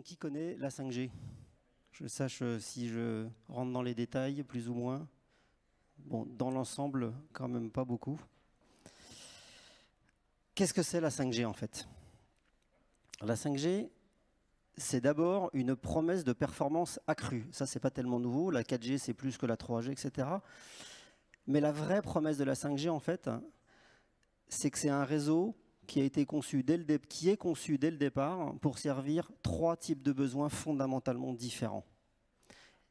question, qui connaît la 5G? Je sache si je rentre dans les détails, plus ou moins. Bon, dans l'ensemble, quand même pas beaucoup. Qu'est-ce que c'est la 5G en fait? La 5G, c'est d'abord une promesse de performance accrue. Ça, c'est pas tellement nouveau. La 4G, c'est plus que la 3G, etc. Mais la vraie promesse de la 5G, en fait, c'est que c'est un réseau qui a été conçu qui est conçu dès le départ pour servir 3 types de besoins fondamentalement différents.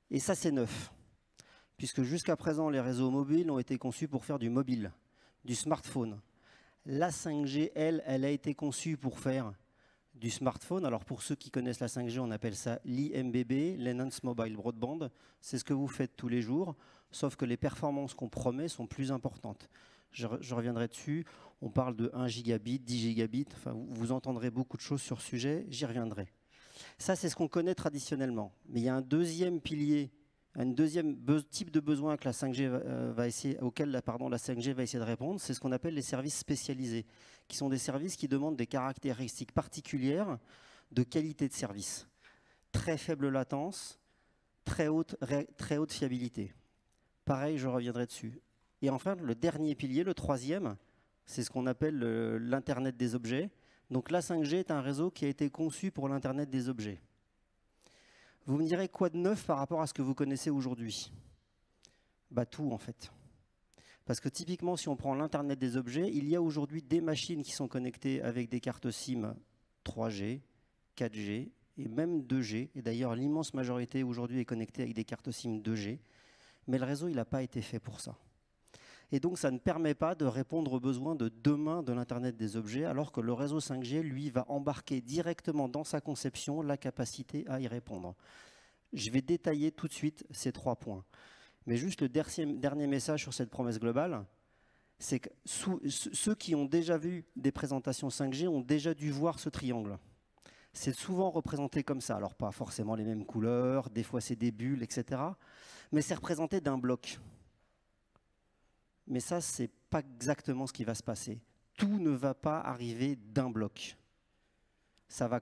Et ça, c'est neuf, puisque jusqu'à présent, les réseaux mobiles ont été conçus pour faire du mobile, du smartphone. La 5G, elle a été conçue pour faire du smartphone. Alors pour ceux qui connaissent la 5G, on appelle ça l'IMBB, l'Enhanced Mobile Broadband. C'est ce que vous faites tous les jours, sauf que les performances qu'on promet sont plus importantes. Je reviendrai dessus. On parle de 1 gigabit, 10 gigabits. Enfin, vous entendrez beaucoup de choses sur ce sujet, j'y reviendrai. Ça, c'est ce qu'on connaît traditionnellement. Mais il y a un deuxième pilier, un deuxième type de besoin que la 5G auquel la 5G va essayer de répondre, c'est ce qu'on appelle les services spécialisés, qui sont des services qui demandent des caractéristiques particulières de qualité de service. Très faible latence, très haute fiabilité. Pareil, je reviendrai dessus. Et enfin, le dernier pilier, le troisième, c'est ce qu'on appelle l'Internet des objets. Donc la 5G est un réseau qui a été conçu pour l'Internet des objets. Vous me direz quoi de neuf par rapport à ce que vous connaissez aujourd'hui? Bah tout en fait. Parce que typiquement, si on prend l'Internet des objets, il y a aujourd'hui des machines qui sont connectées avec des cartes SIM 3G, 4G et même 2G. Et d'ailleurs, l'immense majorité aujourd'hui est connectée avec des cartes SIM 2G. Mais le réseau, il n'a pas été fait pour ça. Et donc, ça ne permet pas de répondre aux besoins de demain de l'Internet des objets, alors que le réseau 5G, lui, va embarquer directement dans sa conception la capacité à y répondre. Je vais détailler tout de suite ces 3 points. Mais juste le dernier message sur cette promesse globale, c'est que ceux qui ont déjà vu des présentations 5G ont déjà dû voir ce triangle. C'est souvent représenté comme ça. Alors, pas forcément les mêmes couleurs, des fois c'est des bulles, etc. Mais c'est représenté d'un bloc. Mais ça, ce n'est pas exactement ce qui va se passer. Tout ne va pas arriver d'un bloc. Ça va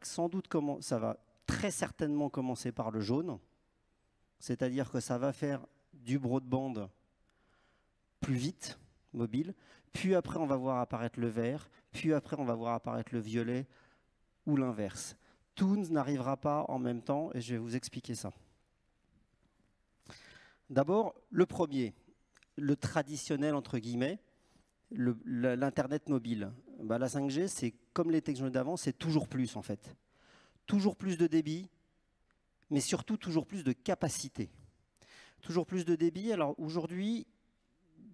très certainement commencer par le jaune, c'est-à-dire que ça va faire du broadband plus vite, mobile, puis après on va voir apparaître le vert, puis après on va voir apparaître le violet, ou l'inverse. Tout n'arrivera pas en même temps, et je vais vous expliquer ça. D'abord, le premier, le traditionnel, entre guillemets, l'Internet mobile. Bah, la 5G, c'est comme les technologies d'avant, c'est toujours plus en fait. Toujours plus de débit, mais surtout toujours plus de capacité. Toujours plus de débit. Alors aujourd'hui,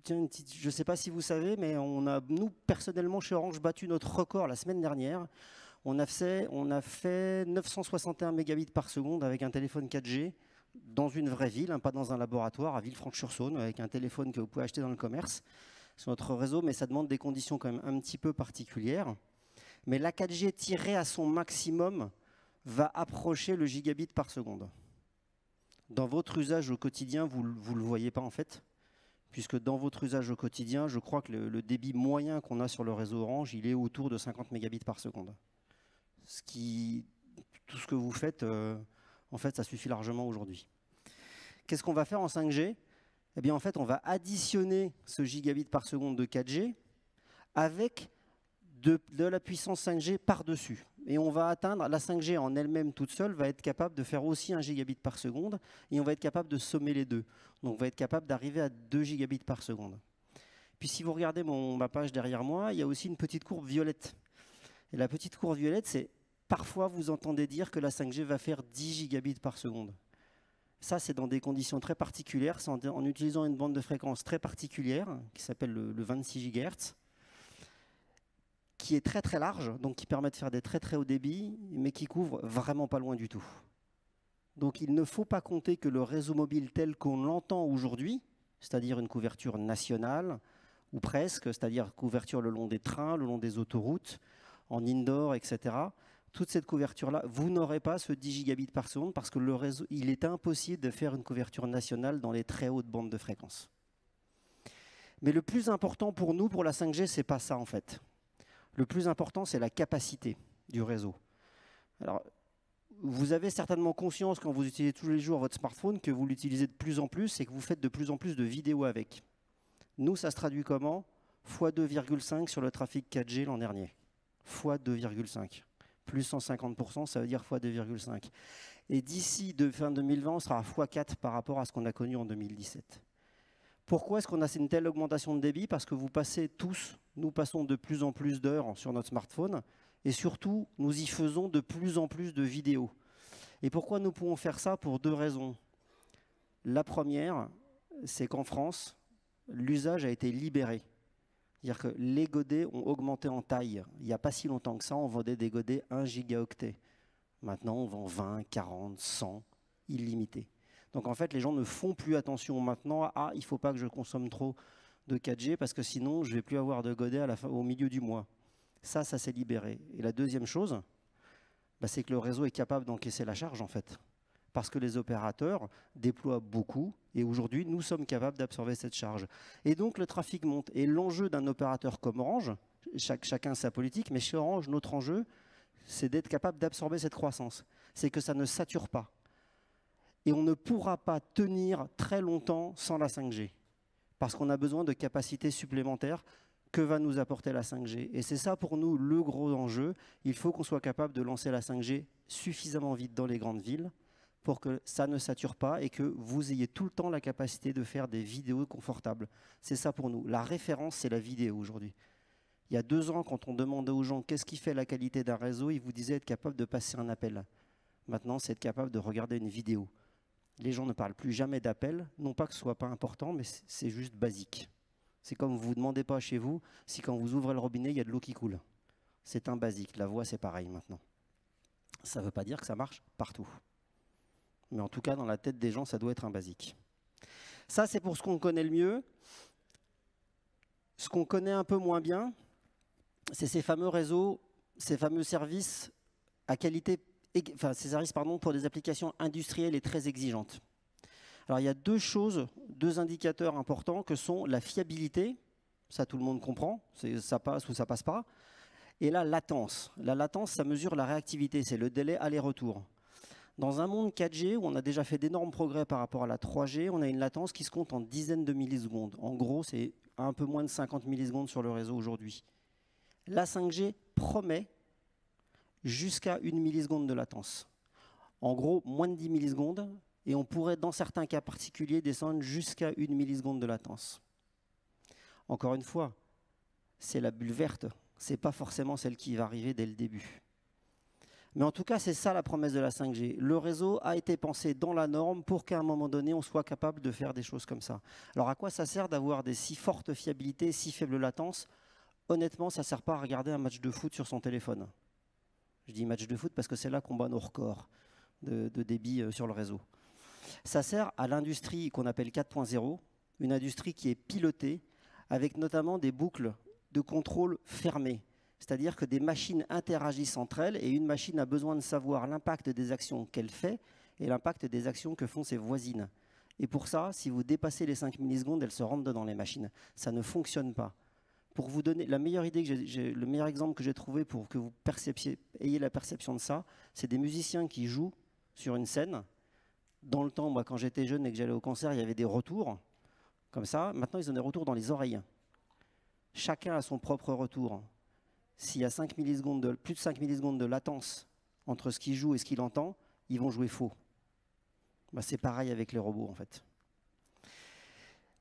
je ne sais pas si vous savez, mais nous, personnellement, chez Orange, battu notre record la semaine dernière. On a fait 961 mégabits par seconde avec un téléphone 4G dans une vraie ville, hein, pas dans un laboratoire, à Villefranche-sur-Saône, avec un téléphone que vous pouvez acheter dans le commerce sur notre réseau, mais ça demande des conditions quand même un petit peu particulières. Mais la 4G tirée à son maximum va approcher le gigabit par seconde. Dans votre usage au quotidien, vous ne le voyez pas en fait, puisque dans votre usage au quotidien, je crois que le débit moyen qu'on a sur le réseau Orange, il est autour de 50 mégabits par seconde. Tout ce que vous faites, en fait, ça suffit largement aujourd'hui. Qu'est-ce qu'on va faire en 5G? Eh bien, en fait, on va additionner ce gigabit par seconde de 4G avec de la puissance 5G par-dessus. Et on va atteindre, la 5G en elle-même toute seule va être capable de faire aussi 1 gigabit par seconde et on va être capable de sommer les deux. Donc on va être capable d'arriver à 2 gigabits par seconde. Puis si vous regardez ma page derrière moi, il y a aussi une petite courbe violette. Et la petite courbe violette, c'est parfois vous entendez dire que la 5G va faire 10 gigabits par seconde. Ça, c'est dans des conditions très particulières, c'est en utilisant une bande de fréquence très particulière, qui s'appelle le 26 GHz, qui est très très large, donc qui permet de faire des très très hauts débits, mais qui couvre vraiment pas loin du tout. Donc il ne faut pas compter que le réseau mobile tel qu'on l'entend aujourd'hui, c'est-à-dire une couverture nationale, ou presque, c'est-à-dire couverture le long des trains, le long des autoroutes, en indoor, etc., toute cette couverture-là, vous n'aurez pas ce 10 gigabits par seconde parce que le réseau, il est impossible de faire une couverture nationale dans les très hautes bandes de fréquence. Mais le plus important pour nous, pour la 5G, ce n'est pas ça en fait. Le plus important, c'est la capacité du réseau. Alors, vous avez certainement conscience quand vous utilisez tous les jours votre smartphone que vous l'utilisez de plus en plus et que vous faites de plus en plus de vidéos avec. Nous, ça se traduit comment? Fois 2,5 sur le trafic 4G l'an dernier. Fois 2,5. Plus 150%, ça veut dire fois 2,5. Et d'ici fin 2020, on sera à fois 4 par rapport à ce qu'on a connu en 2017. Pourquoi est-ce qu'on a une telle augmentation de débit? Parce que vous passez tous, nous passons de plus en plus d'heures sur notre smartphone et surtout, nous y faisons de plus en plus de vidéos. Et pourquoi nous pouvons faire ça? Pour deux raisons. La première, c'est qu'en France, l'usage a été libéré. C'est-à-dire que les godets ont augmenté en taille. Il n'y a pas si longtemps que ça, on vendait des godets 1 gigaoctet. Maintenant, on vend 20, 40, 100, illimité. Donc en fait, les gens ne font plus attention maintenant à « Ah, il ne faut pas que je consomme trop de 4G parce que sinon, je ne vais plus avoir de godets au milieu du mois. » Ça s'est libéré. Et la deuxième chose, c'est que le réseau est capable d'encaisser la charge en fait. Parce que les opérateurs déploient beaucoup et aujourd'hui, nous sommes capables d'absorber cette charge. Et donc, le trafic monte. Et l'enjeu d'un opérateur comme Orange, chacun sa politique, mais chez Orange, notre enjeu, c'est d'être capable d'absorber cette croissance. C'est que ça ne sature pas. Et on ne pourra pas tenir très longtemps sans la 5G. Parce qu'on a besoin de capacités supplémentaires que va nous apporter la 5G. Et c'est ça pour nous le gros enjeu. Il faut qu'on soit capable de lancer la 5G suffisamment vite dans les grandes villes pour que ça ne sature pas et que vous ayez tout le temps la capacité de faire des vidéos confortables. C'est ça pour nous. La référence, c'est la vidéo aujourd'hui. Il y a 2 ans, quand on demandait aux gens qu'est-ce qui fait la qualité d'un réseau, ils vous disaient être capable de passer un appel. Maintenant, c'est être capable de regarder une vidéo. Les gens ne parlent plus jamais d'appel, non pas que ce ne soit pas important, mais c'est juste basique. C'est comme vous ne demandez pas chez vous si quand vous ouvrez le robinet, il y a de l'eau qui coule. C'est un basique. La voix, c'est pareil maintenant. Ça ne veut pas dire que ça marche partout. Mais en tout cas, dans la tête des gens, ça doit être un basique. Ça, c'est pour ce qu'on connaît le mieux. Ce qu'on connaît un peu moins bien, c'est ces fameux réseaux, ces fameux services à qualité, enfin ces services pour des applications industrielles et très exigeantes. Alors il y a 2 choses, 2 indicateurs importants que sont la fiabilité, ça tout le monde comprend, ça passe ou ça passe pas, et la latence. La latence, ça mesure la réactivité, c'est le délai aller-retour. Dans un monde 4G où on a déjà fait d'énormes progrès par rapport à la 3G, on a une latence qui se compte en dizaines de millisecondes. En gros, c'est un peu moins de 50 millisecondes sur le réseau aujourd'hui. La 5G promet jusqu'à 1 milliseconde de latence. En gros, moins de 10 millisecondes, et on pourrait, dans certains cas particuliers, descendre jusqu'à 1 milliseconde de latence. Encore une fois, c'est la bulle verte, ce n'est pas forcément celle qui va arriver dès le début. Mais en tout cas, c'est ça la promesse de la 5G. Le réseau a été pensé dans la norme pour qu'à un moment donné, on soit capable de faire des choses comme ça. Alors à quoi ça sert d'avoir des si fortes fiabilités, si faibles latences? Honnêtement, ça ne sert pas à regarder un match de foot sur son téléphone. Je dis match de foot parce que c'est là qu'on bat nos records de débit sur le réseau. Ça sert à l'industrie qu'on appelle 4.0, une industrie qui est pilotée avec notamment des boucles de contrôle fermées. C'est-à-dire que des machines interagissent entre elles et une machine a besoin de savoir l'impact des actions qu'elle fait et l'impact des actions que font ses voisines. Et pour ça, si vous dépassez les 5 millisecondes, elles se rentrent dedans les machines. Ça ne fonctionne pas. Pour vous donner la meilleure idée, le meilleur exemple que j'ai trouvé pour que vous ayez la perception de ça, c'est des musiciens qui jouent sur une scène. Dans le temps, moi, quand j'étais jeune et que j'allais au concert, il y avait des retours comme ça. Maintenant, ils ont des retours dans les oreilles. Chacun a son propre retour. S'il y a plus de 5 millisecondes de latence entre ce qu'il joue et ce qu'il entend, ils vont jouer faux. C'est pareil avec les robots, en fait.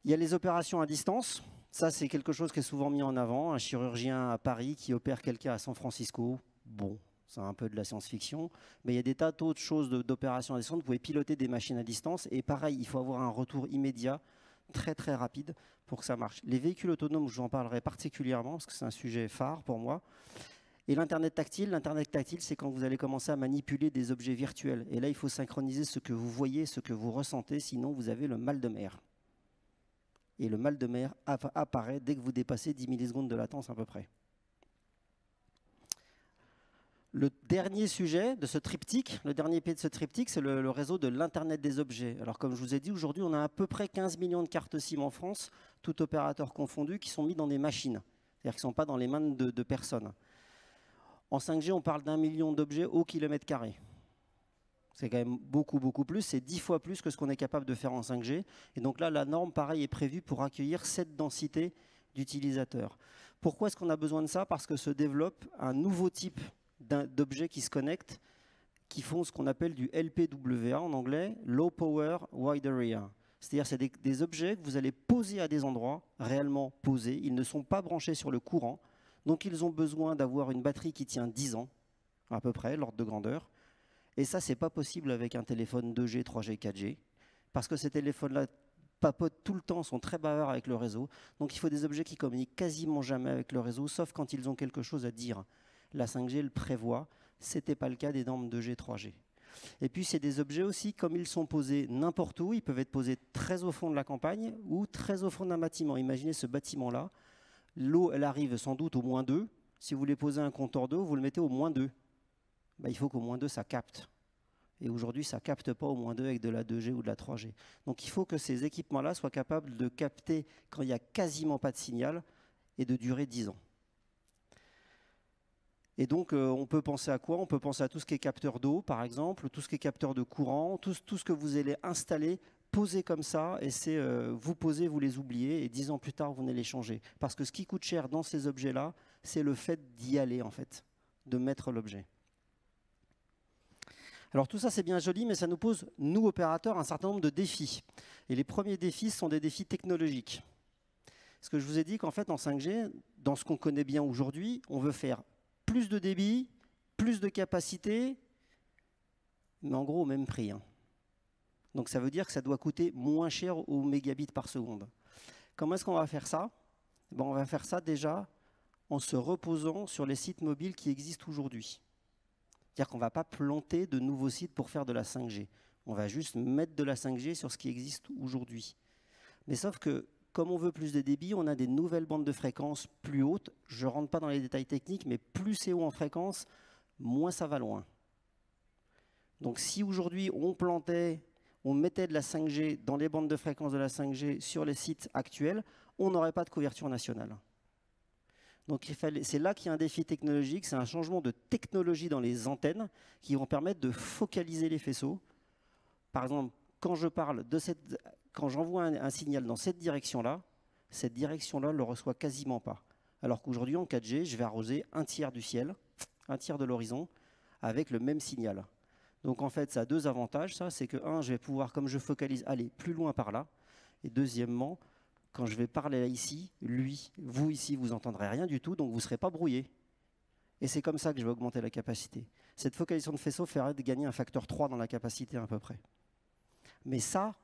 Il y a les opérations à distance. Ça, c'est quelque chose qui est souvent mis en avant. Un chirurgien à Paris qui opère quelqu'un à San Francisco. Bon, c'est un peu de la science-fiction. Mais il y a des tas d'autres choses d'opérations à distance. Vous pouvez piloter des machines à distance. Et pareil, il faut avoir un retour immédiat, très très rapide, pour que ça marche. Les véhicules autonomes, je vous en parlerai particulièrement, parce que c'est un sujet phare pour moi. Et l'Internet tactile, c'est quand vous allez commencer à manipuler des objets virtuels. Et là, il faut synchroniser ce que vous voyez, ce que vous ressentez, sinon vous avez le mal de mer. Et le mal de mer apparaît dès que vous dépassez 10 millisecondes de latence à peu près. Le dernier sujet de ce triptyque, le dernier pied de ce triptyque, c'est le réseau de l'Internet des objets. Alors comme je vous ai dit, aujourd'hui, on a à peu près 15 millions de cartes SIM en France, tout opérateur confondu, qui sont mis dans des machines. C'est-à-dire qui ne sont pas dans les mains de personnes. En 5G, on parle d'1 million d'objets au kilomètre carré. C'est quand même beaucoup, beaucoup plus. C'est 10 fois plus que ce qu'on est capable de faire en 5G. Et donc là, la norme, pareil, est prévue pour accueillir cette densité d'utilisateurs. Pourquoi est-ce qu'on a besoin de ça? Parce que se développe un nouveau type d'objets qui se connectent, qui font ce qu'on appelle du LPWA en anglais, Low Power Wide Area. C'est-à-dire c'est des objets que vous allez poser à des endroits, réellement posés. Ils ne sont pas branchés sur le courant. Donc ils ont besoin d'avoir une batterie qui tient 10 ans, à peu près, l'ordre de grandeur. Et ça, ce n'est pas possible avec un téléphone 2G, 3G, 4G, parce que ces téléphones-là papotent tout le temps, sont très bavards avec le réseau. Donc il faut des objets qui communiquent quasiment jamais avec le réseau, sauf quand ils ont quelque chose à dire. La 5G le prévoit, ce n'était pas le cas des normes 2G, 3G. Et puis c'est des objets aussi, comme ils sont posés n'importe où, ils peuvent être posés très au fond de la campagne ou très au fond d'un bâtiment. Imaginez ce bâtiment-là, l'eau elle arrive sans doute au -2. Si vous voulez poser un compteur d'eau, vous le mettez au -2. Ben, il faut qu'au -2 ça capte. Et aujourd'hui, ça ne capte pas au -2 avec de la 2G ou de la 3G. Donc il faut que ces équipements-là soient capables de capter quand il n'y a quasiment pas de signal et de durer 10 ans. Et donc on peut penser à quoi? On peut penser à tout ce qui est capteur d'eau, par exemple, tout ce qui est capteur de courant, tout ce que vous allez installer, poser comme ça, et c'est vous posez, vous les oubliez, et 10 ans plus tard, vous venez les changer. Parce que ce qui coûte cher dans ces objets-là, c'est le fait d'y aller, en fait, de mettre l'objet. Alors tout ça c'est bien joli, mais ça nous pose, nous opérateurs, un certain nombre de défis. Et les premiers défis sont des défis technologiques. Parce que je vous ai dit qu'en fait en 5G, dans ce qu'on connaît bien aujourd'hui, on veut faire plus de débit, plus de capacité, mais en gros au même prix. Donc ça veut dire que ça doit coûter moins cher au mégabit par seconde. Comment est-ce qu'on va faire ça? On va faire ça déjà en se reposant sur les sites mobiles qui existent aujourd'hui. C'est-à-dire qu'on ne va pas planter de nouveaux sites pour faire de la 5G. On va juste mettre de la 5G sur ce qui existe aujourd'hui. Mais sauf que, comme on veut plus de débit, on a des nouvelles bandes de fréquences plus hautes. Je ne rentre pas dans les détails techniques, mais plus c'est haut en fréquence, moins ça va loin. Donc si aujourd'hui on mettait de la 5G dans les bandes de fréquences de la 5G sur les sites actuels, on n'aurait pas de couverture nationale. Donc c'est là qu'il y a un défi technologique, c'est un changement de technologie dans les antennes qui vont permettre de focaliser les faisceaux. Par exemple, quand j'envoie un signal dans cette direction-là ne le reçoit quasiment pas. Alors qu'aujourd'hui, en 4G, je vais arroser un tiers du ciel, un tiers de l'horizon, avec le même signal. Donc en fait, ça a deux avantages. Ça, c'est que, un, je vais pouvoir, comme je focalise, aller plus loin par là. Et deuxièmement, quand je vais parler là, ici, vous ici, vous n'entendrez rien du tout, donc vous ne serez pas brouillé. Et c'est comme ça que je vais augmenter la capacité. Cette focalisation de faisceau ferait de gagner un facteur 3 dans la capacité à peu près. Mais ça,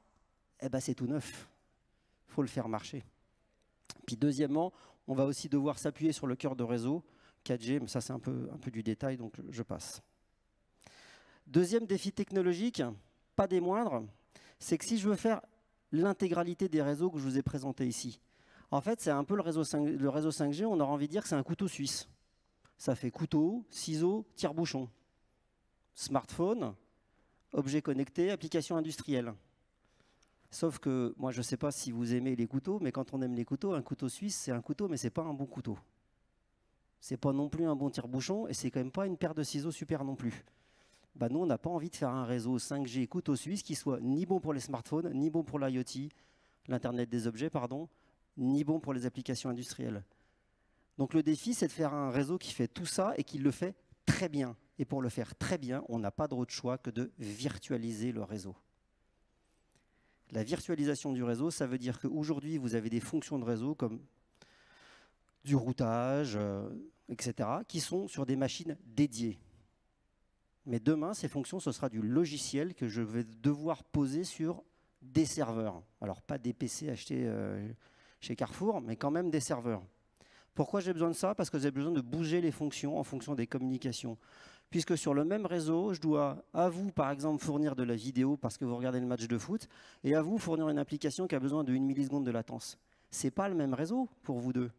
c'est tout neuf. Il faut le faire marcher. Puis deuxièmement, on va aussi devoir s'appuyer sur le cœur de réseau, 4G, mais ça c'est un peu du détail, donc je passe. Deuxième défi technologique, pas des moindres, c'est que si je veux faire l'intégralité des réseaux que je vous ai présentés ici. En fait, c'est un peu le réseau 5G, on aura envie de dire que c'est un couteau suisse. Ça fait couteau, ciseaux, tire-bouchon. Smartphone, objet connecté, application industrielle. Sauf que, moi je ne sais pas si vous aimez les couteaux, mais quand on aime les couteaux, un couteau suisse, c'est un couteau, mais ce n'est pas un bon couteau. Ce n'est pas non plus un bon tire-bouchon, et c'est quand même pas une paire de ciseaux super non plus. Nous, on n'a pas envie de faire un réseau 5G couteau suisse qui soit ni bon pour les smartphones, ni bon pour l'IoT, l'Internet des objets, pardon, ni bon pour les applications industrielles. Donc le défi, c'est de faire un réseau qui fait tout ça et qui le fait très bien. Et pour le faire très bien, on n'a pas d'autre choix que de virtualiser le réseau. La virtualisation du réseau, ça veut dire qu'aujourd'hui, vous avez des fonctions de réseau comme du routage, etc., qui sont sur des machines dédiées. Mais demain, ces fonctions, ce sera du logiciel que je vais devoir poser sur des serveurs. Alors, pas des PC achetés chez Carrefour, mais quand même des serveurs. Pourquoi j'ai besoin de ça? Parce que j'ai besoin de bouger les fonctions en fonction des communications. Puisque sur le même réseau, je dois à vous, par exemple, fournir de la vidéo parce que vous regardez le match de foot, et à vous fournir une application qui a besoin de 1 milliseconde de latence. Ce n'est pas le même réseau pour vous deux.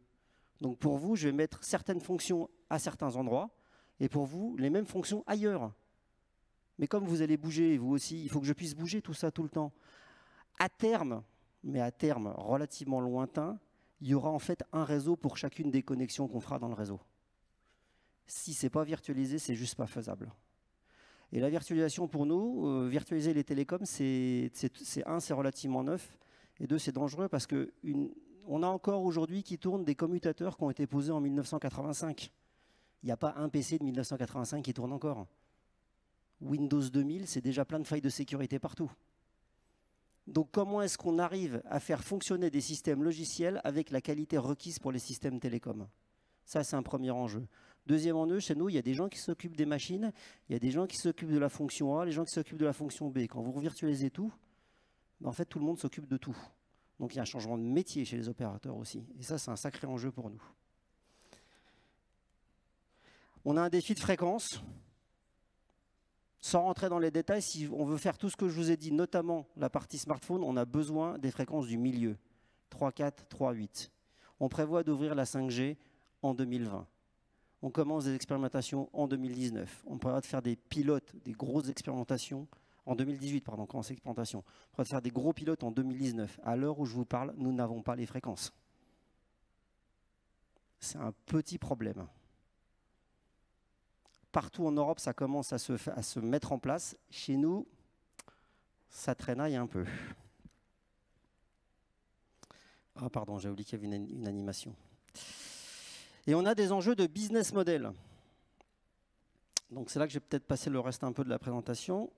Donc pour vous, je vais mettre certaines fonctions à certains endroits, et pour vous, les mêmes fonctions ailleurs. Mais comme vous allez bouger, vous aussi, il faut que je puisse bouger tout ça tout le temps. À terme, mais à terme relativement lointain, il y aura en fait un réseau pour chacune des connexions qu'on fera dans le réseau. Si ce n'est pas virtualisé, c'est juste pas faisable. Et la virtualisation pour nous, virtualiser les télécoms, c'est relativement neuf, et deux, c'est dangereux parce qu'on a encore aujourd'hui qui tournent des commuteurs qui ont été posés en 1985. Il n'y a pas un PC de 1985 qui tourne encore. Windows 2000, c'est déjà plein de failles de sécurité partout. Donc comment est-ce qu'on arrive à faire fonctionner des systèmes logiciels avec la qualité requise pour les systèmes télécoms? Ça, c'est un premier enjeu. Deuxième enjeu, chez nous, il y a des gens qui s'occupent des machines, il y a des gens qui s'occupent de la fonction A, les gens qui s'occupent de la fonction B. Quand vous virtualisez tout, ben en fait, tout le monde s'occupe de tout. Donc il y a un changement de métier chez les opérateurs aussi. Et ça, c'est un sacré enjeu pour nous. On a un défi de fréquence. Sans rentrer dans les détails, si on veut faire tout ce que je vous ai dit, notamment la partie smartphone, on a besoin des fréquences du milieu, 3.4, 3.8. On prévoit d'ouvrir la 5G en 2020. On commence des expérimentations en 2019. On prévoit de faire des pilotes, des grosses expérimentations, en 2018, pardon, commence l'expérimentation. On prévoit de faire des gros pilotes en 2019. À l'heure où je vous parle, nous n'avons pas les fréquences. C'est un petit problème. Partout en Europe, ça commence à se mettre en place. Chez nous, ça traînaille un peu. Ah pardon, j'ai oublié qu'il y avait une animation. Et on a des enjeux de business model. Donc c'est là que je vais peut-être passer le reste un peu de la présentation.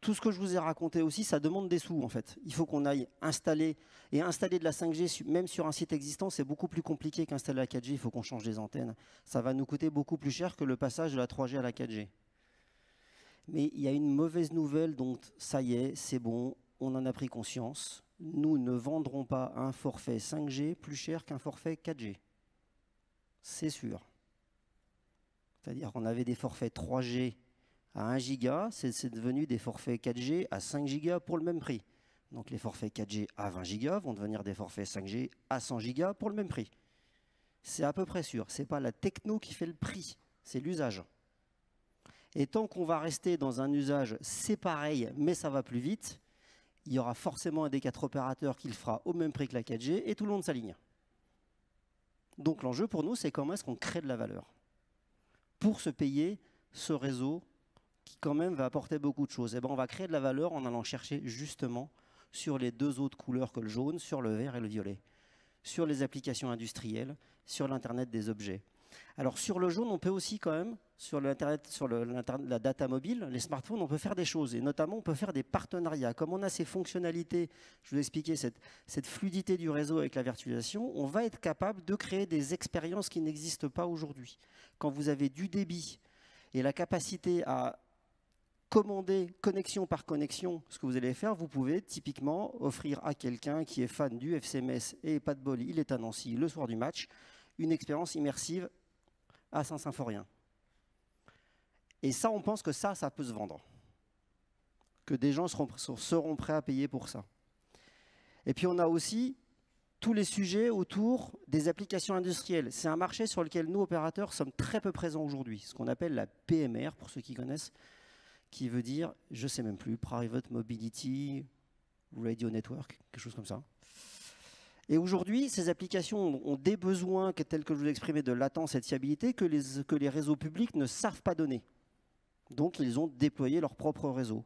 Tout ce que je vous ai raconté aussi, ça demande des sous en fait. Il faut qu'on aille installer de la 5G, même sur un site existant, c'est beaucoup plus compliqué qu'installer la 4G, il faut qu'on change des antennes. Ça va nous coûter beaucoup plus cher que le passage de la 3G à la 4G. Mais il y a une mauvaise nouvelle, donc ça y est, c'est bon, on en a pris conscience. Nous ne vendrons pas un forfait 5G plus cher qu'un forfait 4G. C'est sûr. C'est-à-dire qu'on avait des forfaits 3G à 1 giga, c'est devenu des forfaits 4G à 5 gigas pour le même prix. Donc les forfaits 4G à 20 gigas vont devenir des forfaits 5G à 100 gigas pour le même prix. C'est à peu près sûr. Ce n'est pas la techno qui fait le prix, c'est l'usage. Et tant qu'on va rester dans un usage, c'est pareil, mais ça va plus vite, il y aura forcément un des 4 opérateurs qui le fera au même prix que la 4G et tout le monde s'aligne. Donc l'enjeu pour nous, c'est comment est-ce qu'on crée de la valeur pour se payer ce réseau qui quand même va apporter beaucoup de choses. Et ben, on va créer de la valeur en allant chercher justement sur les 2 autres couleurs que le jaune, sur le vert et le violet, sur les applications industrielles, sur l'Internet des objets. Alors sur le jaune, on peut aussi quand même, sur l'Internet, la data mobile, les smartphones, on peut faire des choses. Et notamment, on peut faire des partenariats. Comme on a ces fonctionnalités, je vous ai expliqué cette fluidité du réseau avec la virtualisation, on va être capable de créer des expériences qui n'existent pas aujourd'hui. Quand vous avez du débit et la capacité à commander connexion par connexion, ce que vous allez faire, vous pouvez typiquement offrir à quelqu'un qui est fan du FCMS et pas de bol, il est à Nancy le soir du match, une expérience immersive à Saint-Symphorien. Et ça, on pense que ça peut se vendre. Que des gens seront prêts à payer pour ça. Et puis on a aussi tous les sujets autour des applications industrielles. C'est un marché sur lequel nous, opérateurs, sommes très peu présents aujourd'hui. Ce qu'on appelle la PMR, pour ceux qui connaissent, qui veut dire, je ne sais même plus, Private Mobility Radio Network, quelque chose comme ça. Et aujourd'hui, ces applications ont des besoins tels que je vous ai exprimé de latence et de fiabilité que les réseaux publics ne savent pas donner. Donc, ils ont déployé leur propre réseau.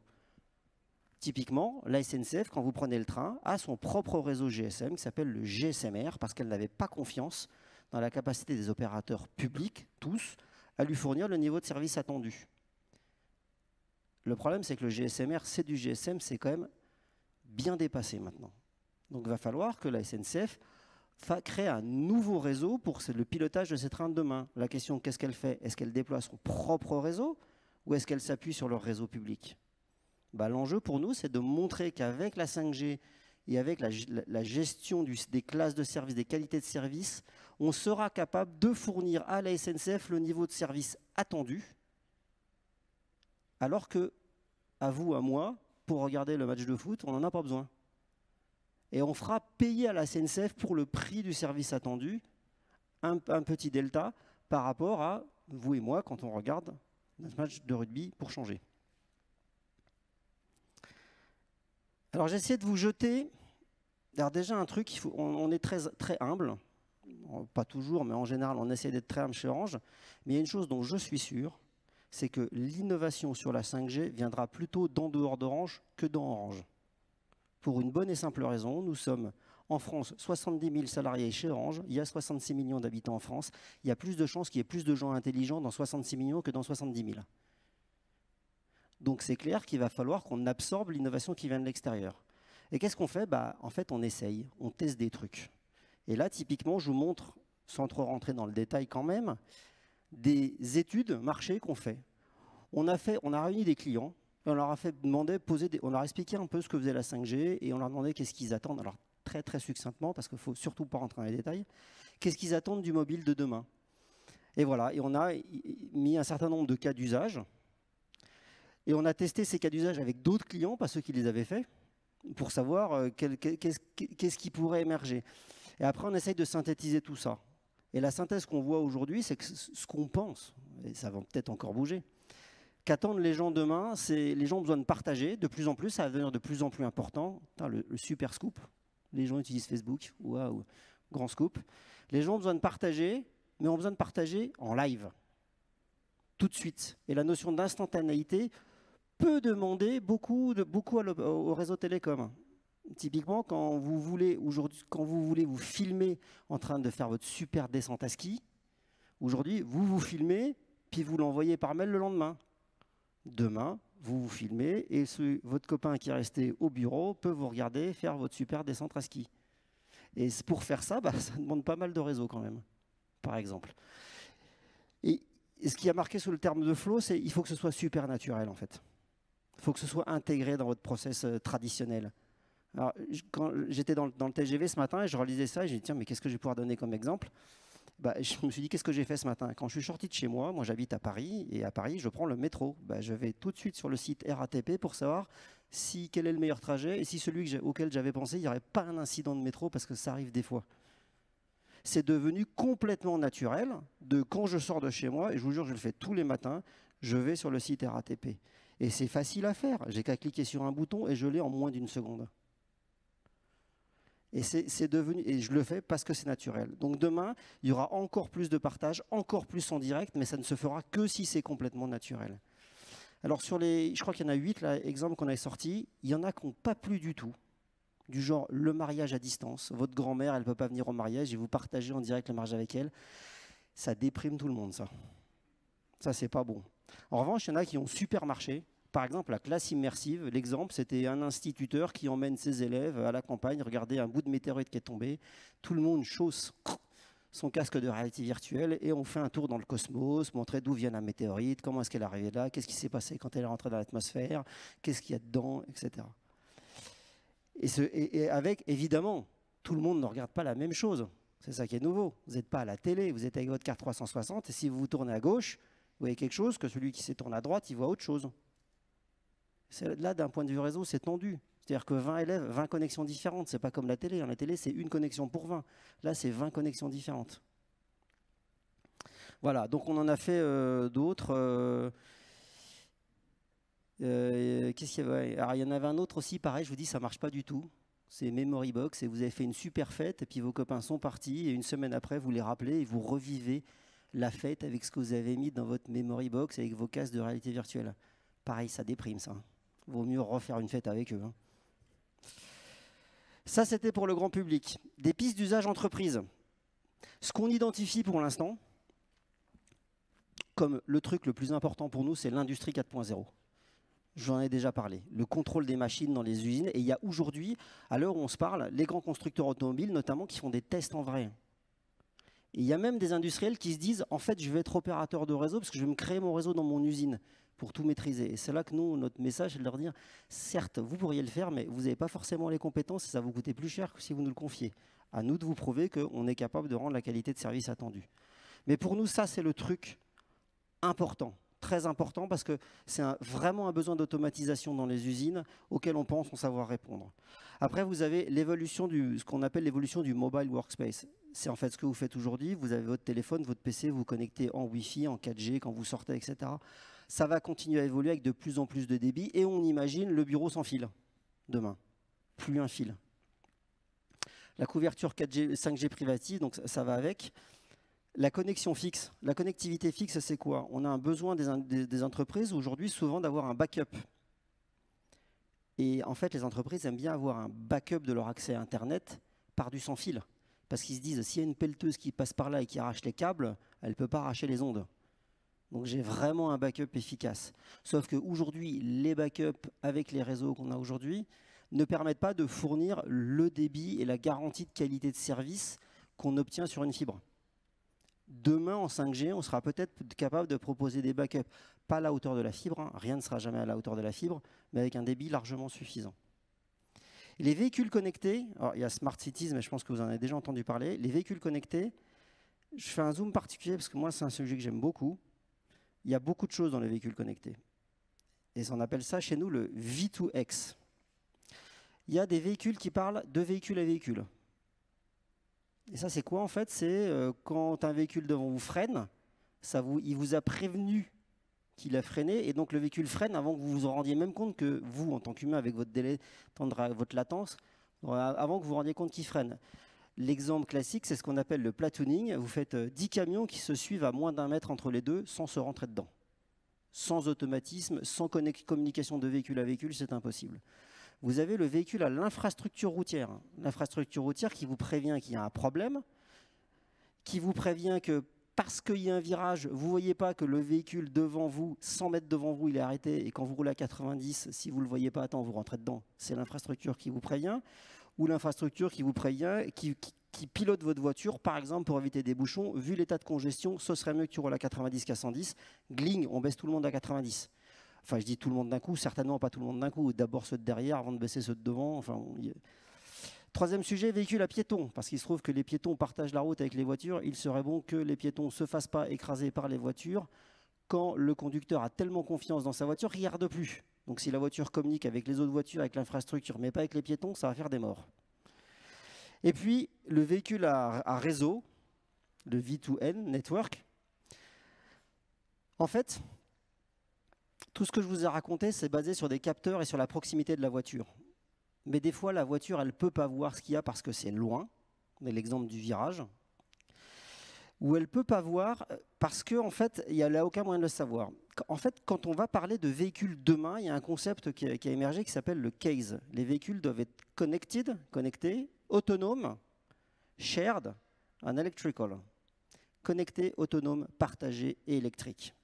Typiquement, la SNCF, quand vous prenez le train, a son propre réseau GSM qui s'appelle le GSMR parce qu'elle n'avait pas confiance dans la capacité des opérateurs publics, tous, à lui fournir le niveau de service attendu. Le problème, c'est que le GSMR, c'est du GSM, c'est quand même bien dépassé maintenant. Donc il va falloir que la SNCF crée un nouveau réseau pour le pilotage de ces trains de demain. La question, qu'est-ce qu'elle fait? Est-ce qu'elle déploie son propre réseau ou est-ce qu'elle s'appuie sur leur réseau public? L'enjeu pour nous, c'est de montrer qu'avec la 5G et avec la gestion des classes de service, des qualités de service, on sera capable de fournir à la SNCF le niveau de service attendu, alors que, à vous, à moi, pour regarder le match de foot, on n'en a pas besoin. Et on fera payer à la SNCF pour le prix du service attendu un petit delta par rapport à vous et moi quand on regarde notre match de rugby pour changer. Alors j'ai essayé de vous jeter, alors déjà un truc, on est très humble, pas toujours, mais en général on essaie d'être très humble chez Orange, mais il y a une chose dont je suis sûr, c'est que l'innovation sur la 5G viendra plutôt d'en dehors d'Orange que dans Orange. Pour une bonne et simple raison, nous sommes en France 70 000 salariés chez Orange, il y a 66 millions d'habitants en France, il y a plus de chances qu'il y ait plus de gens intelligents dans 66 millions que dans 70 000. Donc c'est clair qu'il va falloir qu'on absorbe l'innovation qui vient de l'extérieur. Et qu'est-ce qu'on fait? En fait, on essaye, on teste des trucs. Et là, typiquement, je vous montre, sans trop rentrer dans le détail quand même, des études marché qu'on fait. On a réuni des clients, et on leur a fait demander, on leur a expliqué un peu ce que faisait la 5G, et on leur a demandé qu'est-ce qu'ils attendent. Alors, très très succinctement, parce qu'il ne faut surtout pas rentrer dans les détails, qu'est-ce qu'ils attendent du mobile de demain. Et voilà, et on a mis un certain nombre de cas d'usage, et on a testé ces cas d'usage avec d'autres clients, pas ceux qui les avaient faits, pour savoir qu'est-ce qui pourrait émerger. Et après, on essaye de synthétiser tout ça. Et la synthèse qu'on voit aujourd'hui, c'est que ce qu'on pense, et ça va peut-être encore bouger, qu'attendent les gens demain, c'est les gens ont besoin de partager de plus en plus, ça va devenir de plus en plus important. Le super scoop, les gens utilisent Facebook, waouh, grand scoop. Les gens ont besoin de partager, mais ont besoin de partager en live, tout de suite. Et la notion d'instantanéité peut demander beaucoup au réseau télécom. Typiquement, quand vous voulez vous filmer en train de faire votre super descente à ski, aujourd'hui, vous vous filmez, puis vous l'envoyez par mail le lendemain. Demain, vous vous filmez et votre copain qui est resté au bureau peut vous regarder faire votre super descente à ski. Et pour faire ça, ça demande pas mal de réseau quand même, par exemple. Et ce qui a marqué sous le terme de flow, c'est qu'il faut que ce soit super naturel en fait. Il faut que ce soit intégré dans votre process traditionnel. Alors, quand j'étais dans le TGV ce matin et je relisais ça et j'ai dit tiens mais qu'est-ce que je vais pouvoir donner comme exemple? Je me suis dit qu'est-ce que j'ai fait ce matin? Quand je suis sorti de chez moi, moi j'habite à Paris et à Paris je prends le métro. Je vais tout de suite sur le site RATP pour savoir quel est le meilleur trajet et si celui auquel j'avais pensé il n'y aurait pas un incident de métro parce que ça arrive des fois. C'est devenu complètement naturel de quand je sors de chez moi, et je vous jure je le fais tous les matins, je vais sur le site RATP. Et c'est facile à faire, j'ai qu'à cliquer sur un bouton et je l'ai en moins d'une seconde. Et c'est devenu, et je le fais parce que c'est naturel. Donc demain, il y aura encore plus de partage, encore plus en direct, mais ça ne se fera que si c'est complètement naturel. Alors je crois qu'il y en a 8 exemples qu'on a sortis, il y en a qui n'ont pas plu du tout. Du genre le mariage à distance. Votre grand-mère, elle ne peut pas venir au mariage et vous partagez en direct le mariage avec elle. Ça déprime tout le monde, ça. Ça, c'est pas bon. En revanche, il y en a qui ont super marché. Par exemple, la classe immersive, l'exemple, c'était un instituteur qui emmène ses élèves à la campagne, regarder un bout de météorite qui est tombé. Tout le monde chausse son casque de réalité virtuelle et on fait un tour dans le cosmos, montrer d'où vient la météorite, comment est-ce qu'elle est arrivée là, qu'est-ce qui s'est passé quand elle est rentrée dans l'atmosphère, qu'est-ce qu'il y a dedans, etc. Et avec, évidemment, tout le monde ne regarde pas la même chose. C'est ça qui est nouveau. Vous n'êtes pas à la télé, vous êtes avec votre carte 360 et si vous vous tournez à gauche, vous voyez quelque chose que celui qui se tourne à droite, il voit autre chose. Là, d'un point de vue réseau, c'est tendu. C'est-à-dire que 20 élèves, 20 connexions différentes. Ce n'est pas comme la télé. La télé, c'est une connexion pour 20. Là, c'est 20 connexions différentes. Voilà, donc on en a fait d'autres. Qu'est-ce qu'il y avait? Alors, il y en avait un autre aussi, pareil, je vous dis, ça ne marche pas du tout. C'est Memory Box, et vous avez fait une super fête, et puis vos copains sont partis, et une semaine après, vous les rappelez, et vous revivez la fête avec ce que vous avez mis dans votre Memory Box, avec vos casques de réalité virtuelle. Pareil, ça déprime, ça. Vaut mieux refaire une fête avec eux. Ça, c'était pour le grand public. Des pistes d'usage entreprise. Ce qu'on identifie pour l'instant, comme le truc le plus important pour nous, c'est l'industrie 4.0. J'en ai déjà parlé. Le contrôle des machines dans les usines. Et il y a aujourd'hui, à l'heure où on se parle, les grands constructeurs automobiles, notamment, qui font des tests en vrai. Et il y a même des industriels qui se disent, en fait, je vais être opérateur de réseau parce que je vais me créer mon réseau dans mon usine pour tout maîtriser. Et c'est là que nous, notre message, c'est de leur dire, certes, vous pourriez le faire, mais vous n'avez pas forcément les compétences et ça va vous coûter plus cher que si vous nous le confiez. À nous de vous prouver qu'on est capable de rendre la qualité de service attendue. Mais pour nous, ça, c'est le truc important, très important, parce que c'est vraiment un besoin d'automatisation dans les usines auquel on pense savoir répondre. Après, vous avez l'évolution ce qu'on appelle l'évolution du mobile workspace. C'est en fait ce que vous faites aujourd'hui. Vous avez votre téléphone, votre PC, vous vous connectez en Wi-Fi, en 4G, quand vous sortez, etc. Ça va continuer à évoluer avec de plus en plus de débit et on imagine le bureau sans fil demain. Plus un fil. La couverture 4G, 5G privative, donc ça va avec. La connexion fixe, la connectivité fixe, c'est quoi? On a un besoin des entreprises aujourd'hui souvent d'avoir un backup. Et en fait, les entreprises aiment bien avoir un backup de leur accès à Internet par du sans fil. Parce qu'ils se disent, s'il y a une pelleteuse qui passe par là et qui arrache les câbles, elle ne peut pas arracher les ondes. Donc j'ai vraiment un backup efficace. Sauf qu'aujourd'hui, les backups avec les réseaux qu'on a aujourd'hui ne permettent pas de fournir le débit et la garantie de qualité de service qu'on obtient sur une fibre. Demain, en 5G, on sera peut-être capable de proposer des backups, pas à la hauteur de la fibre, hein, rien ne sera jamais à la hauteur de la fibre, mais avec un débit largement suffisant. Et les véhicules connectés, alors il y a Smart Cities, mais je pense que vous en avez déjà entendu parler. Les véhicules connectés, je fais un zoom particulier parce que moi, c'est un sujet que j'aime beaucoup. Il y a beaucoup de choses dans les véhicules connectés. Et on appelle ça chez nous le V2X. Il y a des véhicules qui parlent de véhicule à véhicule. Et ça, c'est quoi en fait? C'est quand un véhicule devant vous freine, il vous a prévenu qu'il a freiné, et donc le véhicule freine avant que vous vous en rendiez même compte que vous, en tant qu'humain, avec votre délai, votre latence, avant que vous vous rendiez compte qu'il freine. L'exemple classique, c'est ce qu'on appelle le platooning. Vous faites 10 camions qui se suivent à moins d'1 mètre entre les deux sans se rentrer dedans. Sans automatisme, sans communication de véhicule à véhicule, c'est impossible. Vous avez le véhicule à l'infrastructure routière. L'infrastructure routière qui vous prévient qu'il y a un problème, qui vous prévient que parce qu'il y a un virage, vous ne voyez pas que le véhicule devant vous, 100 mètres devant vous, il est arrêté, et quand vous roulez à 90, si vous ne le voyez pas à temps, vous rentrez dedans. C'est l'infrastructure qui vous prévient, ou l'infrastructure qui vous prévient, qui pilote votre voiture, par exemple, pour éviter des bouchons. Vu l'état de congestion, ce serait mieux que tu roules à 90 qu'à 110. Gling, on baisse tout le monde à 90. Enfin, je dis tout le monde d'un coup, certainement pas tout le monde d'un coup. D'abord ceux de derrière avant de baisser ceux de devant. Enfin, Troisième sujet, véhicule à piétons. Parce qu'il se trouve que les piétons partagent la route avec les voitures. Il serait bon que les piétons ne se fassent pas écraser par les voitures quand le conducteur a tellement confiance dans sa voiture qu'il ne regarde plus. Donc si la voiture communique avec les autres voitures, avec l'infrastructure, mais pas avec les piétons, ça va faire des morts. Et puis, le véhicule à réseau, le V2N, Network. En fait, tout ce que je vous ai raconté, c'est basé sur des capteurs et sur la proximité de la voiture. Mais des fois, la voiture, elle ne peut pas voir ce qu'il y a parce que c'est loin. On a l'exemple du virage. Ou elle ne peut pas voir parce qu'en fait, il n'y a aucun moyen de le savoir. En fait, quand on va parler de véhicules demain, il y a un concept qui a émergé qui s'appelle le CASE. Les véhicules doivent être connectés, autonomes, shared and electrical. Connectés, autonomes, partagés et électriques.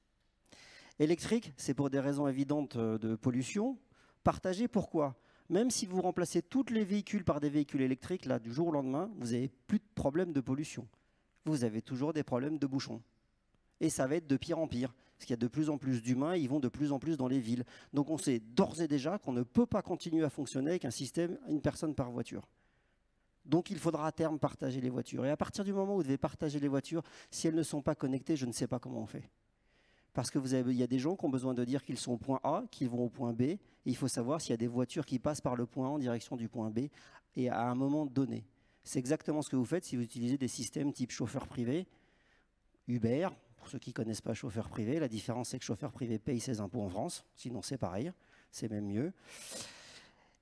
Électrique, c'est pour des raisons évidentes de pollution. Partagé, pourquoi? Même si vous remplacez tous les véhicules par des véhicules électriques, là, du jour au lendemain, vous n'avez plus de problème de pollution. Vous avez toujours des problèmes de bouchons. Et ça va être de pire en pire, parce qu'il y a de plus en plus d'humains, ils vont de plus en plus dans les villes. Donc on sait d'ores et déjà qu'on ne peut pas continuer à fonctionner avec un système, une personne par voiture. Donc il faudra à terme partager les voitures. Et à partir du moment où vous devez partager les voitures, si elles ne sont pas connectées, je ne sais pas comment on fait. Parce qu'il y a des gens qui ont besoin de dire qu'ils sont au point A, qu'ils vont au point B. Et il faut savoir s'il y a des voitures qui passent par le point A en direction du point B et à un moment donné. C'est exactement ce que vous faites si vous utilisez des systèmes type chauffeur privé, Uber. Pour ceux qui ne connaissent pas chauffeur privé, la différence c'est que chauffeur privé paye ses impôts en France. Sinon c'est pareil, c'est même mieux.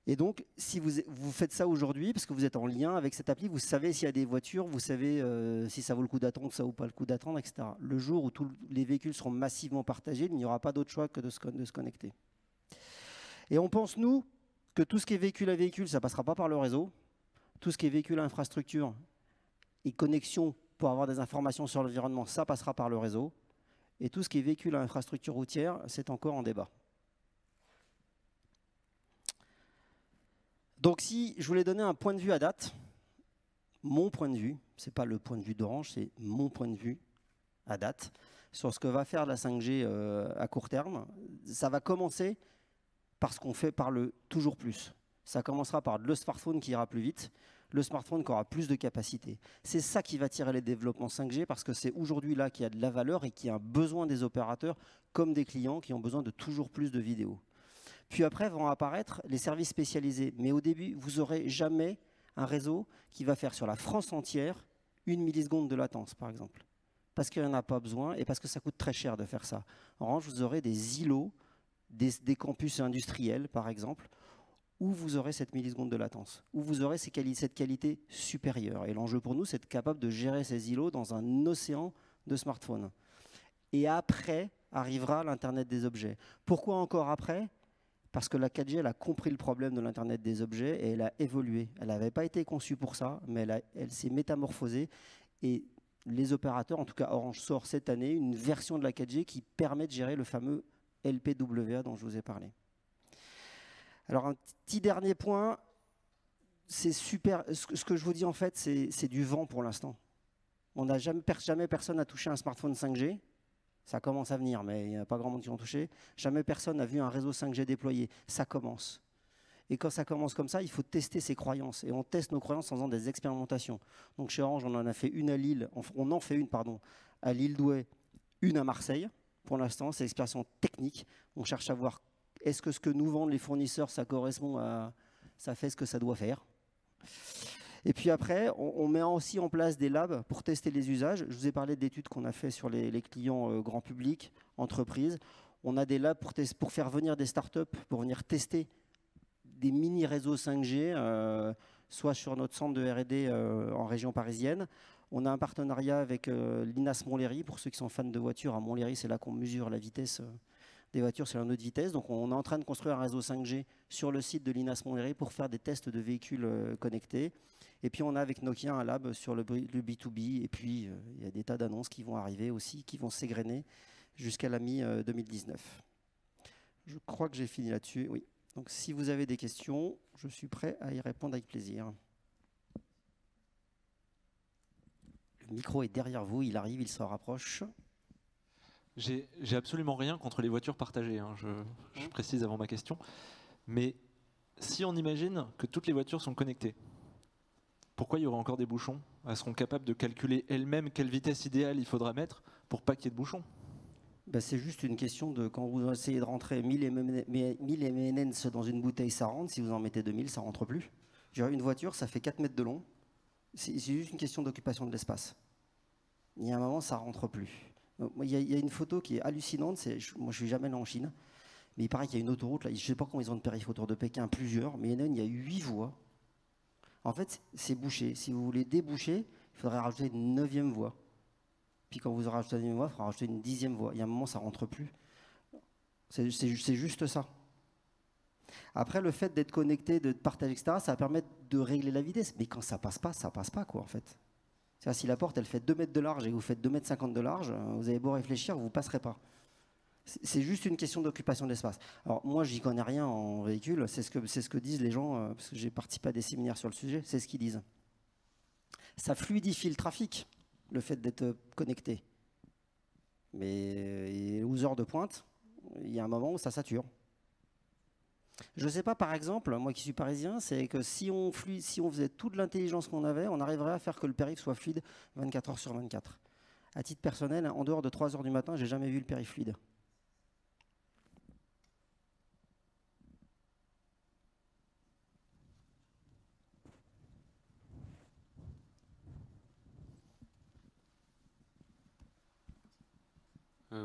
Et donc, si vous faites ça aujourd'hui, parce que vous êtes en lien avec cette appli, vous savez s'il y a des voitures, vous savez si ça vaut le coup d'attendre ça ou pas le coup d'attendre, etc. Le jour où tous les véhicules seront massivement partagés, il n'y aura pas d'autre choix que de se connecter. Et on pense, nous, que tout ce qui est véhicule à véhicule, ça ne passera pas par le réseau. Tout ce qui est véhicule à infrastructure et connexion pour avoir des informations sur l'environnement, ça passera par le réseau. Et tout ce qui est véhicule à infrastructure routière, c'est encore en débat. Donc si je voulais donner un point de vue à date, mon point de vue, ce n'est pas le point de vue d'Orange, c'est mon point de vue à date, sur ce que va faire la 5G à court terme, ça va commencer par ce qu'on fait par le toujours plus. Ça commencera par le smartphone qui ira plus vite, le smartphone qui aura plus de capacité. C'est ça qui va tirer les développements 5G parce que c'est aujourd'hui là qu'il y a de la valeur et qu'il y a un besoin des opérateurs comme des clients qui ont besoin de toujours plus de vidéos. Puis après vont apparaître les services spécialisés. Mais au début, vous n'aurez jamais un réseau qui va faire sur la France entière 1 milliseconde de latence, par exemple. Parce qu'il n'y en a pas besoin et parce que ça coûte très cher de faire ça. En revanche, vous aurez des îlots, des campus industriels, par exemple, où vous aurez cette milliseconde de latence, où vous aurez cette qualité supérieure. Et l'enjeu pour nous, c'est d'être capable de gérer ces îlots dans un océan de smartphones. Et après arrivera l'Internet des objets. Pourquoi encore après? Parce que la 4G, elle a compris le problème de l'Internet des objets et elle a évolué. Elle n'avait pas été conçue pour ça, mais elle s'est métamorphosée. Et les opérateurs, en tout cas Orange sort cette année, une version de la 4G qui permet de gérer le fameux LPWA dont je vous ai parlé. Alors un petit dernier point, c'est super. Ce que je vous dis en fait, c'est du vent pour l'instant. On n'a jamais personne n'a touché un smartphone 5G. Ça commence à venir, mais il n'y a pas grand monde qui ont touché. Jamais personne n'a vu un réseau 5G déployé. Ça commence. Et quand ça commence comme ça, il faut tester ses croyances. Et on teste nos croyances en faisant des expérimentations. Donc chez Orange, on en a fait une à Lille. On en fait une, pardon, à Lille Douai, une à Marseille. Pour l'instant, c'est l'exploration technique. On cherche à voir est-ce que ce que nous vendent les fournisseurs, ça correspond à, ça fait ce que ça doit faire. Et puis après, on met aussi en place des labs pour tester les usages. Je vous ai parlé d'études qu'on a fait sur les clients grand public, entreprises. On a des labs pour faire venir des startups, pour venir tester des mini-réseaux 5G, soit sur notre centre de R&D en région parisienne. On a un partenariat avec l'INAS Montlhéry. Pour ceux qui sont fans de voitures, à Montlhéry, c'est là qu'on mesure la vitesse des voitures, c'est la note de vitesse. Donc on est en train de construire un réseau 5G sur le site de l'INAS Montlhéry pour faire des tests de véhicules connectés. Et puis on a avec Nokia un lab sur le B2B. Et puis il y a des tas d'annonces qui vont arriver aussi, qui vont s'égrener jusqu'à la mi-2019. Je crois que j'ai fini là-dessus, oui. Donc si vous avez des questions, je suis prêt à y répondre avec plaisir. Le micro est derrière vous, il arrive, il se rapproche. J'ai absolument rien contre les voitures partagées, hein, je précise avant ma question. Mais si on imagine que toutes les voitures sont connectées, pourquoi il y aura encore des bouchons? Elles seront capables de calculer elles-mêmes quelle vitesse idéale il faudra mettre pour pas qu'il y ait de bouchons? Ben, c'est juste une question de quand vous essayez de rentrer 1000 M&M's dans une bouteille, ça rentre. Si vous en mettez 2000, ça rentre plus. Une voiture, ça fait 4 mètres de long. C'est juste une question d'occupation de l'espace. Il y a un moment, ça rentre plus. Il y a une photo qui est hallucinante. Moi, je suis jamais allé en Chine, mais il paraît qu'il y a une autoroute. Là, je ne sais pas comment ils ont de périph' autour de Pékin, plusieurs, mais il y a 8 voies. En fait, c'est bouché. Si vous voulez déboucher, il faudrait rajouter une 9e voie. Puis quand vous aurez rajouté une 9e voie, il faudra rajouter une 10e voie. Il y a un moment, ça ne rentre plus. C'est juste ça. Après, le fait d'être connecté, de partager, etc., ça va permettre de régler la vitesse. Mais quand ça passe pas, quoi, en fait. Si la porte, elle fait 2 mètres de large et vous faites 2,50 m de large, vous avez beau réfléchir, vous ne passerez pas. C'est juste une question d'occupation d'espace. Alors moi, j'y connais rien en véhicule, c'est ce que disent les gens, parce que j'ai participé à des séminaires sur le sujet, c'est ce qu'ils disent. Ça fluidifie le trafic, le fait d'être connecté. Mais aux heures de pointe, il y a un moment où ça sature. Je ne sais pas, par exemple, moi qui suis parisien, c'est que si on faisait toute l'intelligence qu'on avait, on arriverait à faire que le périph' soit fluide 24 heures sur 24. À titre personnel, en dehors de 3 heures du matin, j'ai jamais vu le périph' fluide.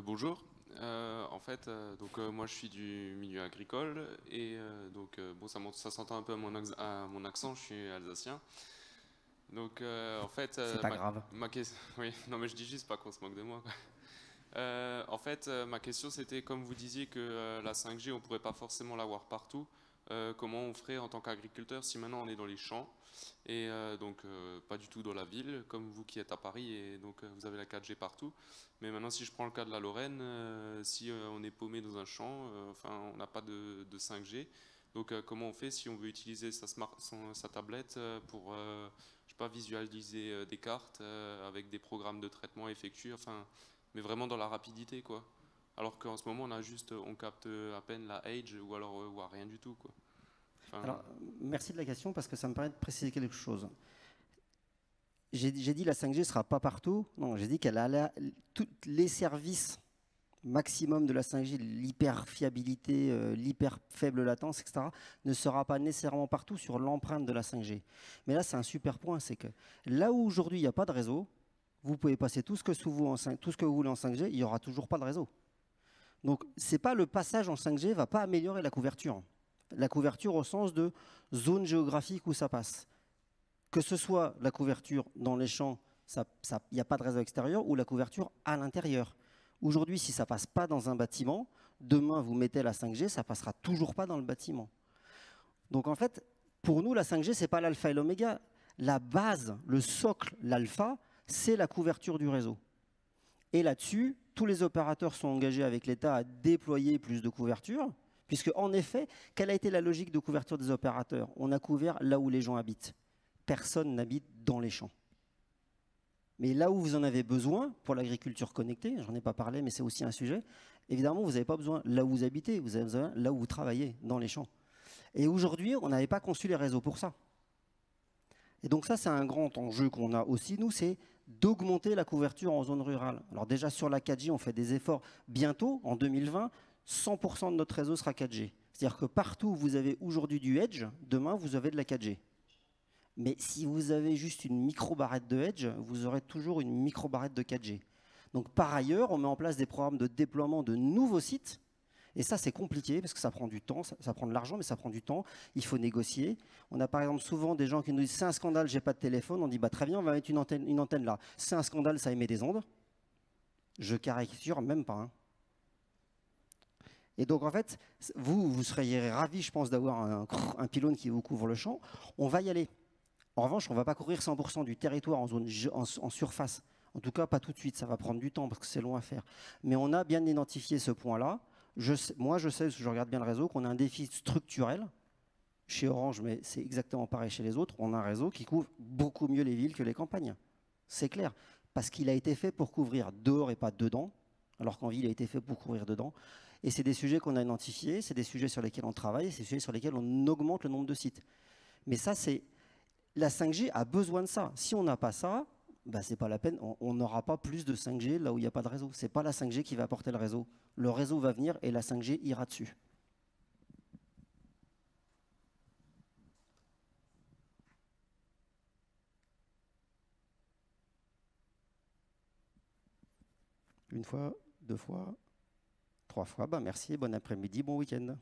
Bonjour. En fait, moi je suis du milieu agricole et bon, ça s'entend un peu à mon accent, je suis alsacien. Donc en fait, c'est pas grave. Oui, non mais je dis juste pas qu'on se moque de moi, quoi. En fait, ma question c'était comme vous disiez que la 5G on pourrait pas forcément l'avoir partout. Comment on ferait en tant qu'agriculteur si maintenant on est dans les champs et pas du tout dans la ville, comme vous qui êtes à Paris et donc vous avez la 4G partout. Mais maintenant, si je prends le cas de la Lorraine, si on est paumé dans un champ, on n'a pas de 5G. Donc comment on fait si on veut utiliser sa tablette pour, je sais pas, visualiser des cartes avec des programmes de traitement effectués, mais vraiment dans la rapidité, quoi. Alors qu'en ce moment, on capte à peine la Age ou alors rien du tout, quoi. Alors, merci de la question parce que ça me permet de préciser quelque chose. J'ai dit la 5G ne sera pas partout. Non, j'ai dit qu'elle a tous les services maximum de la 5G, l'hyper fiabilité, l'hyper faible latence, etc., ne sera pas nécessairement partout sur l'empreinte de la 5G. Mais là, c'est un super point, c'est que là où aujourd'hui il n'y a pas de réseau, vous pouvez passer tout ce que vous voulez en 5G, il n'y aura toujours pas de réseau. Donc, c'est pas le passage en 5G ne va pas améliorer la couverture. La couverture au sens de zone géographique où ça passe. Que ce soit la couverture dans les champs, il n'y a pas de réseau extérieur, ou la couverture à l'intérieur. Aujourd'hui, si ça ne passe pas dans un bâtiment, demain, vous mettez la 5G, ça ne passera toujours pas dans le bâtiment. Donc en fait, pour nous, la 5G, ce n'est pas l'alpha et l'oméga. La base, le socle, l'alpha, c'est la couverture du réseau. Et là-dessus, tous les opérateurs sont engagés avec l'État à déployer plus de couverture, puisque en effet, quelle a été la logique de couverture des opérateurs? On a couvert là où les gens habitent. Personne n'habite dans les champs. Mais là où vous en avez besoin, pour l'agriculture connectée, j'en ai pas parlé, mais c'est aussi un sujet, évidemment, vous n'avez pas besoin là où vous habitez, vous avez besoin là où vous travaillez, dans les champs. Et aujourd'hui, on n'avait pas conçu les réseaux pour ça. Et donc ça, c'est un grand enjeu qu'on a aussi, nous, c'est d'augmenter la couverture en zone rurale. Alors déjà, sur la 4G, on fait des efforts. Bientôt, en 2020, 100% de notre réseau sera 4G. C'est-à-dire que partout où vous avez aujourd'hui du Edge, demain, vous avez de la 4G. Mais si vous avez juste une micro-barrette de Edge, vous aurez toujours une micro-barrette de 4G. Donc par ailleurs, on met en place des programmes de déploiement de nouveaux sites. Et ça, c'est compliqué parce que ça prend du temps, ça prend de l'argent, mais ça prend du temps. Il faut négocier. On a par exemple souvent des gens qui nous disent « c'est un scandale, j'ai pas de téléphone ». On dit bah, « très bien, on va mettre une antenne là ». C'est un scandale, ça émet des ondes. Je caricature même pas. Hein. Et donc en fait, vous seriez ravis, je pense, d'avoir un pylône qui vous couvre le champ. On va y aller. En revanche, on ne va pas couvrir 100% du territoire en surface. En tout cas, pas tout de suite. Ça va prendre du temps parce que c'est long à faire. Mais on a bien identifié ce point-là. Moi, je sais, parce que je regarde bien le réseau, qu'on a un défi structurel chez Orange, mais c'est exactement pareil chez les autres. On a un réseau qui couvre beaucoup mieux les villes que les campagnes. C'est clair. Parce qu'il a été fait pour couvrir dehors et pas dedans, alors qu'en ville, il a été fait pour couvrir dedans. Et c'est des sujets qu'on a identifiés, c'est des sujets sur lesquels on travaille, c'est des sujets sur lesquels on augmente le nombre de sites. Mais ça, c'est... La 5G a besoin de ça. Si on n'a pas ça, bah, c'est pas la peine. On n'aura pas plus de 5G là où il n'y a pas de réseau. Ce n'est pas la 5G qui va apporter le réseau. Le réseau va venir et la 5G ira dessus. Une fois, deux fois, trois fois. Bah, merci, bon après-midi, bon week-end.